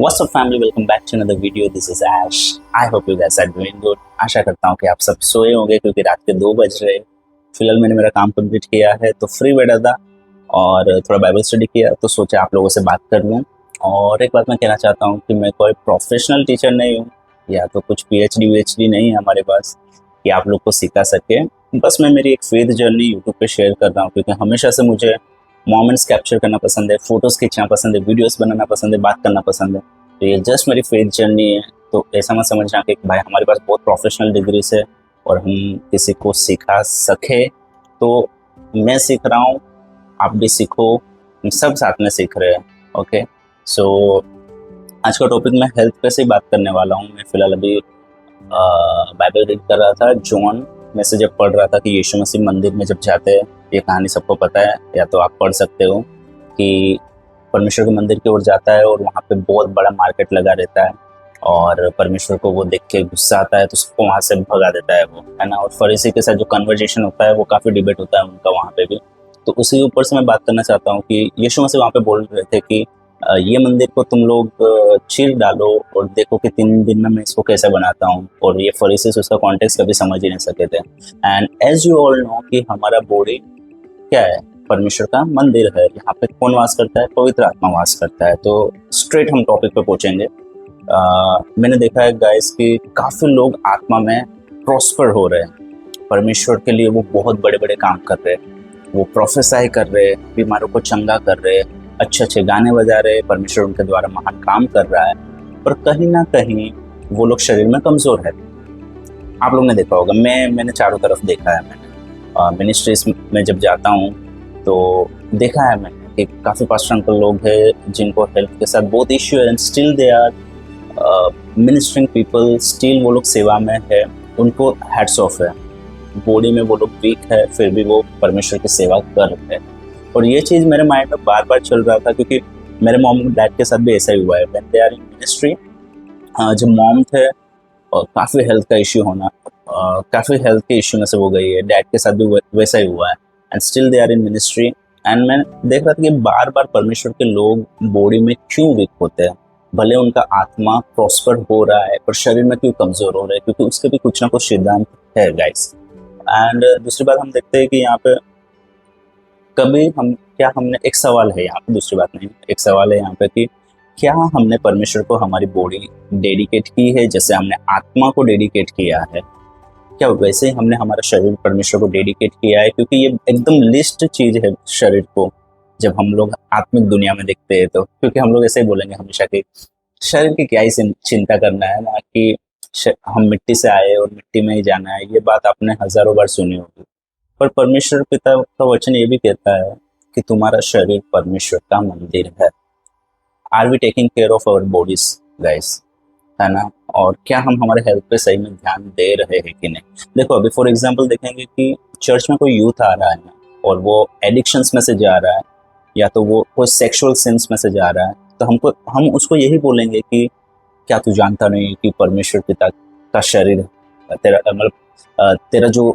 What's up family, welcome back to another video. This is Ash. I hope you guys are doing good. आशा करता हूँ कि आप सब सोए होंगे क्योंकि रात के 2 बज रहे। फिलहाल मैंने मेरा काम कंप्लीट किया है तो फ्री बैठा था और थोड़ा बाइबल स्टडी किया तो सोचा आप लोगों से बात कर लूँ। और एक बात मैं कहना चाहता हूँ कि मैं कोई प्रोफेशनल टीचर नहीं हूँ या तो कुछ PhD नहीं है हमारे पास कि आप लोग को सिखा सके। बस मैं मेरी एक फेथ जर्नी यूट्यूब पे शेयर कर रहा हूँ क्योंकि हमेशा से मुझे मोमेंट्स कैप्चर करना पसंद है, फोटोज़ खींचना पसंद है, वीडियोस बनाना पसंद है, बात करना पसंद है। तो ये जस्ट मेरी फेथ जर्नी है। तो ऐसा मत समझना कि भाई हमारे पास बहुत प्रोफेशनल डिग्रीज है और हम किसी को सिखा सके। तो मैं सीख रहा हूँ, आप भी सीखो, हम सब साथ में सीख रहे हैं। ओके, सो आज का टॉपिक मैं हेल्थ पे से ही बात करने वाला हूँ। मैं फिलहाल अभी बाइबल रीड कर रहा था। जॉन में से जब पढ़ रहा था कि यीशु मसीह मंदिर में जब जाते हैं, ये कहानी सबको पता है या तो आप पढ़ सकते हो कि परमेश्वर के मंदिर की ओर जाता है और वहाँ पे बहुत बड़ा मार्केट लगा रहता है और परमेश्वर को वो देख के गुस्सा आता है तो सबको वहाँ से भगा देता है वो, है ना। और फरीसी के साथ जो कन्वर्जेशन होता है वो काफ़ी डिबेट होता है उनका वहाँ पे भी। तो उसी के ऊपर से मैं बात करना चाहता हूँ कि यीशु मसीह वहाँ पे बोल रहे थे कि ये मंदिर को तुम लोग चीर डालो और देखो कि 3 दिन में मैं इसको कैसे बनाता हूँ। और ये फरीसी उसका कॉन्टेक्स्ट कभी समझ ही नहीं सके थे। And as you all know कि हमारा बॉडी क्या है, परमेश्वर का मंदिर है। यहाँ पे कौन वास करता है? पवित्र आत्मा वास करता है। तो स्ट्रेट हम टॉपिक पे पहुंचेंगे। मैंने देखा है गाइस कि काफ़ी लोग आत्मा में प्रॉस्पर हो रहे हैं, परमेश्वर के लिए वो बहुत बड़े बड़े काम कर रहे हैं, वो प्रोफेसाई कर रहे हैं, बीमारों को चंगा कर रहे हैं, अच्छे अच्छे गाने बजा रहे हैं, परमेश्वर उनके द्वारा महान काम कर रहा है। पर कहीं ना कहीं वो लोग शरीर में कमज़ोर है। आप लोग ने देखा होगा, मैंने चारों तरफ देखा है। मैंने मिनिस्ट्रीज में जब जाता हूँ तो देखा है मैंने कि काफ़ी पास्टर अंकल लोग हैं जिनको हेल्थ के साथ बहुत इश्यू है and still they are ministering people, still वो लोग सेवा में है, उनको हैट्स ऑफ है। बॉडी में वो लोग वीक है फिर भी वो परमेश्वर की सेवा कर रहे हैं। और ये चीज़ मेरे माइंड में बार बार चल रहा था क्योंकि मेरे मॉम डैड के साथ भी ऐसा ही हुआ है। When they are in ministry, जब मॉम थे और काफ़ी हेल्थ का इश्यू होना, काफ़ी हेल्थ के इश्यू में से वो गई है। डैड के साथ भी वैसा ही हुआ है and still they are in ministry. And मैं देख रहा था कि बार बार परमेश्वर के लोग बॉडी में क्यों वीक होते हैं, भले उनका आत्मा प्रॉस्पर हो रहा है पर शरीर में क्यों कमज़ोर हो रहे हैं, क्योंकि उसके भी कुछ ना कुछ सिद्धांत है गाइस। एंड दूसरी बात हम देखते हैं कि यहाँ पे कभी हमने एक सवाल है यहाँ पे, दूसरी बात नहीं, एक सवाल है यहाँ पे कि क्या हमने परमेश्वर को हमारी बॉडी डेडिकेट की है जैसे हमने आत्मा को डेडिकेट किया है? क्या वैसे ही हमने हमारा शरीर परमेश्वर को डेडिकेट किया है? क्योंकि ये एकदम लिस्ट चीज़ है शरीर को जब हम लोग आत्मिक दुनिया में देखते हैं तो, क्योंकि हम लोग ऐसे ही बोलेंगे हमेशा कि शरीर की क्या ही चिंता करना है ना, कि हम मिट्टी से आए और मिट्टी में ही जाना है। ये बात आपने हजारों बार सुनी होगी। पर परमेश्वर पिता का वचन ये भी कहता है कि तुम्हारा शरीर परमेश्वर का मंदिर है। Are we taking care of our bodies guys, है ना? और क्या हम हमारे हेल्थ पे सही में ध्यान दे रहे हैं कि नहीं? देखो अभी फॉर एग्जांपल देखेंगे कि चर्च में कोई यूथ आ रहा है ना और वो एडिक्शंस में से जा रहा है या तो वो कोई सेक्सुअल सिंस में से जा रहा है, तो हम उसको यही बोलेंगे कि क्या तू जानता नहीं कि परमेश्वर पिता का शरीर तेरा मतलब तेरा जो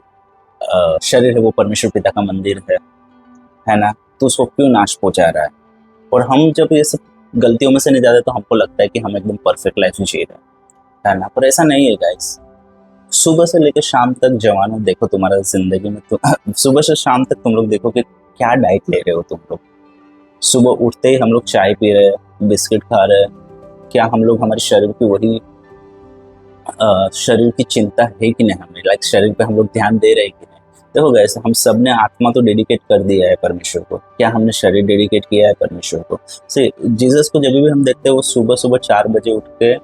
शरीर है वो परमेश्वर पिता का मंदिर है ना? तो उसको क्यों नाश पहुंचा रहा है? और हम जब ये सब गलतियों में से नहीं जाते तो हमको लगता है कि हम एकदम परफेक्ट लाइफ जी रहे है ना, पर ऐसा नहीं है गाइस। सुबह से लेकर शाम तक जवानों देखो तुम्हारा जिंदगी में तो सुबह से शाम तक तुम लोग देखो कि क्या डाइट ले रहे हो तुम लोग। सुबह उठते ही हम लोग चाय पी रहे हैं, बिस्किट खा रहे हैं, क्या हम लोग हमारे शरीर की वही शरीर की चिंता है कि नहीं हमें, लाइक शरीर पे हम लोग ध्यान दे रहे हैं कि नहीं? देखो गाइस, हम सब ने आत्मा तो डेडिकेट कर दिया है परमेश्वर को, क्या हमने शरीर डेडिकेट किया है परमेश्वर को? से जीसस को जब भी हम देखते हैं वो सुबह सुबह 4 बजे उठ के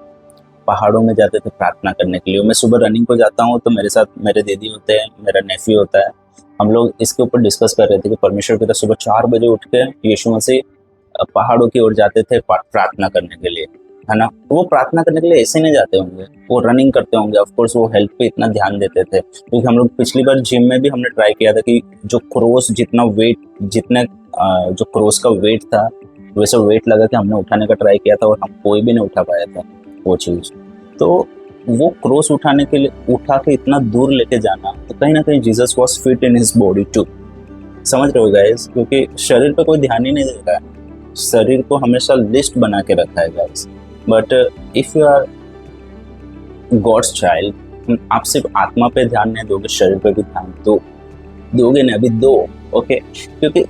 पहाड़ों में जाते थे प्रार्थना करने के लिए। मैं सुबह रनिंग को जाता हूँ तो मेरे साथ मेरे दीदी होते हैं, मेरा नेफ्यू होता है। हम लोग इसके ऊपर डिस्कस कर रहे थे कि परमेश्वर पिता सुबह 4 बजे उठ के यीशु मसीह पहाड़ों की ओर जाते थे प्रार्थना करने के लिए, है ना? वो प्रार्थना करने के लिए ऐसे नहीं जाते होंगे, वो रनिंग करते होंगे। ऑफ कोर्स वो हेल्थ पे इतना ध्यान देते थे क्योंकि हम लोग पिछली बार जिम में भी हमने ट्राई किया था कि जो क्रॉस जितना वेट जो क्रॉस का वेट था वैसा वेट लगा कि हमने उठाने का ट्राई किया था और हम कोई भी नहीं उठा पाया था वो चीज़। तो वो क्रॉस उठाने के लिए उठा के इतना दूर लेके जाना, तो कहीं ना कहीं Jesus was fit in his body too. समझ रहे हो गाइस? क्योंकि शरीर पे कोई ध्यान ही नहीं दे रहा है, शरीर को हमेशा लिस्ट बना के रखा है guys. But if you are God's child, आप सिर्फ आत्मा पे ध्यान नहीं दोगे, शरीर पे भी ध्यान दोगे ना, अभी दो। ओके, क्योंकि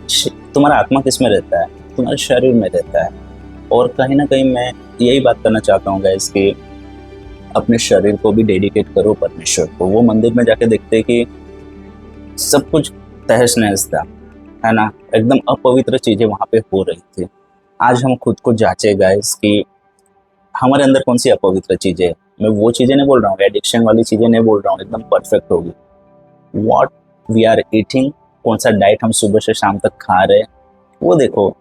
तुम्हारा आत्मा किस में रहता है? तुम्हारे शरीर में रहता है। और कहीं ना कहीं मैं यही बात करना चाहता हूँ गाइस कि अपने शरीर को भी डेडिकेट करो परमेश्वर को। वो मंदिर में जाके देखते कि सब कुछ तहस नहस था, है ना, एकदम अपवित्र चीजें वहां पे हो रही थी। आज हम खुद को जांचे गाइस कि हमारे अंदर कौन सी अपवित्र चीजें है। मैं वो चीजें नहीं बोल रहा हूँ, एडिक्शन वाली चीजें नहीं बोल रहा हूँ, एकदम परफेक्ट होगी। वॉट वी आर ईटिंग, कौन सा डाइट हम सुबह से शाम तक खा रहे हैं, वो देखो।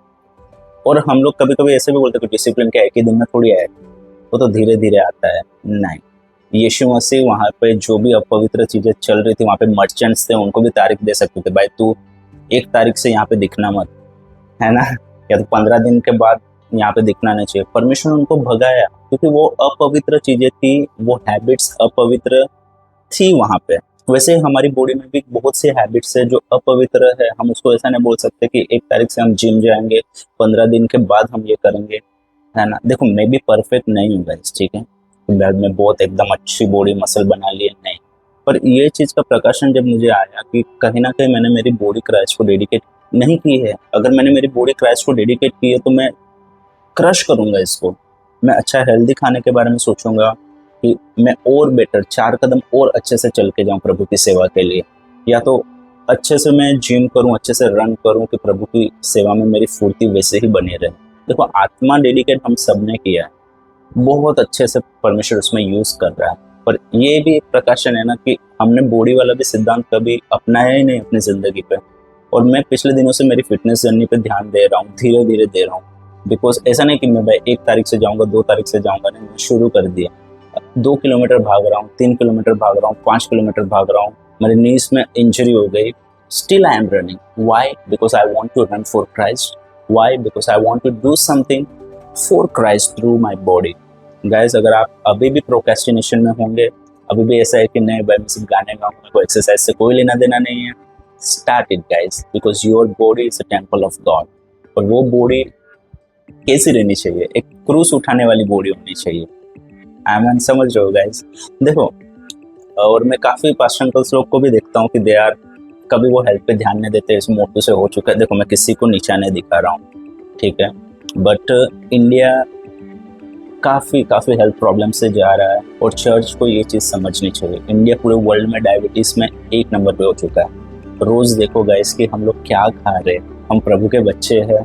और हम लोग कभी कभी ऐसे भी बोलते हैं कि डिसिप्लिन क्या एक ही दिन में थोड़ी आए, वो तो धीरे धीरे आता है। नहीं, यीशु मसीह वहाँ पे जो भी अपवित्र चीजें चल रही थी, वहाँ पे मर्चेंट्स थे, उनको भी तारीख दे सकते थे, भाई तू 1 तारीख से यहाँ पे दिखना मत, है ना, या तो 15 दिन के बाद यहाँ पे दिखना नहीं चाहिए। परमेश्वर ने उनको भगाया क्योंकि वो अपवित्र चीजें थी, वो हैबिट्स अपवित्र थी वहाँ पे। वैसे हमारी बॉडी में भी बहुत सी हैबिट्स है जो अपवित्र है। हम उसको ऐसा नहीं बोल सकते कि 1 तारीख से हम जिम जाएंगे, 15 दिन के बाद हम ये करेंगे, है ना। देखो मैं भी परफेक्ट नहीं हूँ गाइस, ठीक है, मैं बहुत एकदम अच्छी बॉडी मसल बना ली है, नहीं। पर ये चीज का प्रकाशन जब मुझे आया कि कहीं ना कहीं मैंने मेरी बॉडी क्राइस्ट को डेडिकेट नहीं की है। अगर मैंने मेरी बॉडी क्राइस्ट को डेडिकेट की है तो मैं क्रश करूंगा इसको। मैं अच्छा हेल्दी खाने के बारे में सोचूंगा कि मैं और बेटर 4 कदम और अच्छे से चल के जाऊं प्रभु की सेवा के लिए, या तो अच्छे से मैं जिम करूं, अच्छे से रन करूं कि प्रभु की सेवा में मेरी फुर्ती वैसे ही बनी रहे। देखो आत्मा डेडिकेट हम सब ने किया है, बहुत अच्छे से परमेश्वर उसमें यूज कर रहा है। पर ये भी एक प्रकाशन है ना कि हमने बॉडी वाला भी सिद्धांत कभी अपनाया ही नहीं अपनी जिंदगी पे। और मैं पिछले दिनों से मेरी फिटनेस जर्नी पे ध्यान दे रहा हूँ, धीरे धीरे दे रहा हूँ। बिकॉज ऐसा नहीं कि मैं भाई 1 तारीख से जाऊंगा, 2 तारीख से जाऊंगा, नहीं, मैं शुरू कर दिया। 2 किलोमीटर भाग रहा हूँ, 3 किलोमीटर भाग रहा हूँ, 5 किलोमीटर भाग रहा हूँ, मेरे नीज में इंजरी हो गई, still I am running. Why? Because I want to run for Christ. Why? Because I want to do something for Christ through my body. Guys अगर आप अभी भी प्रोक्रेस्टिनेशन में होंगे, अभी भी ऐसा है कि नहीं भाई मैं सिर्फ गाने गाऊंगा, कोई एक्सरसाइज से कोई लेना देना नहीं है, start it guys, because your body is a temple of God. और वो बॉडी कैसी रहनी चाहिए? एक क्रूस उठाने वाली बॉडी होनी चाहिए। आई मीन समझ रहे हो गाइज? देखो, और मैं काफी पास्ट अंकल्स लोग को भी देखता हूँ कि दे आर कभी वो हेल्थ पे ध्यान नहीं देते, इस मोटू से हो चुका है। देखो मैं किसी को नीचा नहीं दिखा रहा हूँ, ठीक है, बट इंडिया काफी काफी हेल्थ प्रॉब्लम से जा रहा है और चर्च को ये चीज समझनी चाहिए। इंडिया पूरे वर्ल्ड में डायबिटीज में 1 नंबर पे हो चुका है। रोज देखो गाइस कि हम लोग क्या खा रहे हैं, हम प्रभु के बच्चे हैं,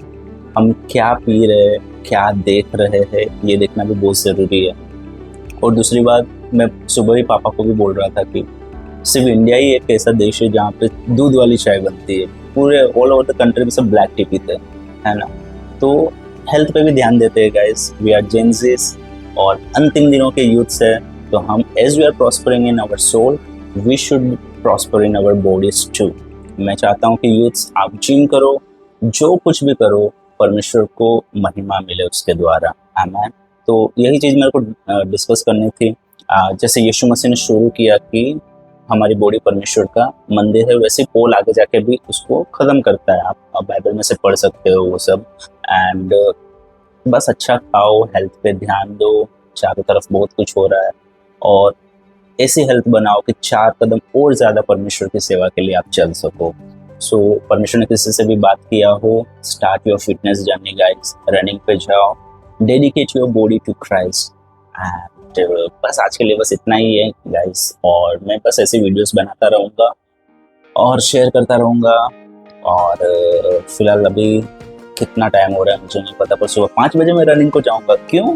हम क्या पी रहे हैं, क्या देख रहे हैं, ये देखना भी बहुत जरूरी है। और दूसरी बात, मैं सुबह ही पापा को भी बोल रहा था कि सिर्फ इंडिया ही एक ऐसा देश है जहाँ पे दूध वाली चाय बनती है, पूरे ऑल ओवर द कंट्री में सब ब्लैक टी पीते हैं, है ना। तो हेल्थ पे भी ध्यान देते हैं गाइस, वी आर जेंजीज और अंतिम दिनों के यूथ्स है, तो हम as we are prospering in our soul, we should prosper in our bodies too. मैं चाहता हूँ कि यूथ्स आप जिम करो, जो कुछ भी करो, परमेश्वर को महिमा मिले उसके द्वारा, आमीन। तो यही चीज़ मेरे को डिस्कस करनी थी। जैसे यीशु मसीह ने शुरू किया कि हमारी बॉडी परमेश्वर का मंदिर है, वैसे पॉल आगे जाके भी उसको खत्म करता है। आप बाइबल में से पढ़ सकते हो वो सब। एंड बस अच्छा खाओ, हेल्थ पे ध्यान दो, चारों तरफ बहुत कुछ हो रहा है, और ऐसी हेल्थ बनाओ कि 4 कदम और ज़्यादा परमेश्वर की सेवा के लिए आप चल सको। सो परमेश्वर ने किसी से भी बात किया हो, start your fitness journey guys, running पे जाओ, dedicate your body to Christ. And बस आज के लिए बस इतना ही है गाइस, और मैं बस ऐसी वीडियोस बनाता रहूँगा और शेयर करता रहूँगा। और फिलहाल अभी कितना टाइम हो रहा है मुझे नहीं पता, पर सुबह 5 बजे मैं रनिंग को जाऊँगा। क्यों?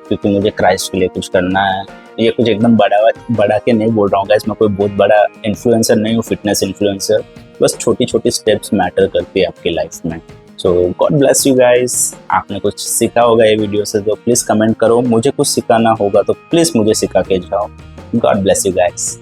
क्योंकि मुझे क्राइस्ट के लिए कुछ करना है। ये कुछ एकदम बड़ा के नहीं बोल रहा हूँ गाइस, मैं कोई बहुत बड़ा इन्फ्लुएंसर नहीं हूँ, फिटनेस इन्फ्लुएंसर। बस छोटी छोटी स्टेप्स मैटर करती है आपकी लाइफ में। सो गॉड ब्लेस यू गाइस। आपने कुछ सीखा होगा ये वीडियो से तो प्लीज़ कमेंट करो, मुझे कुछ सिखाना होगा तो प्लीज़ मुझे सिखा के जाओ। God bless you guys.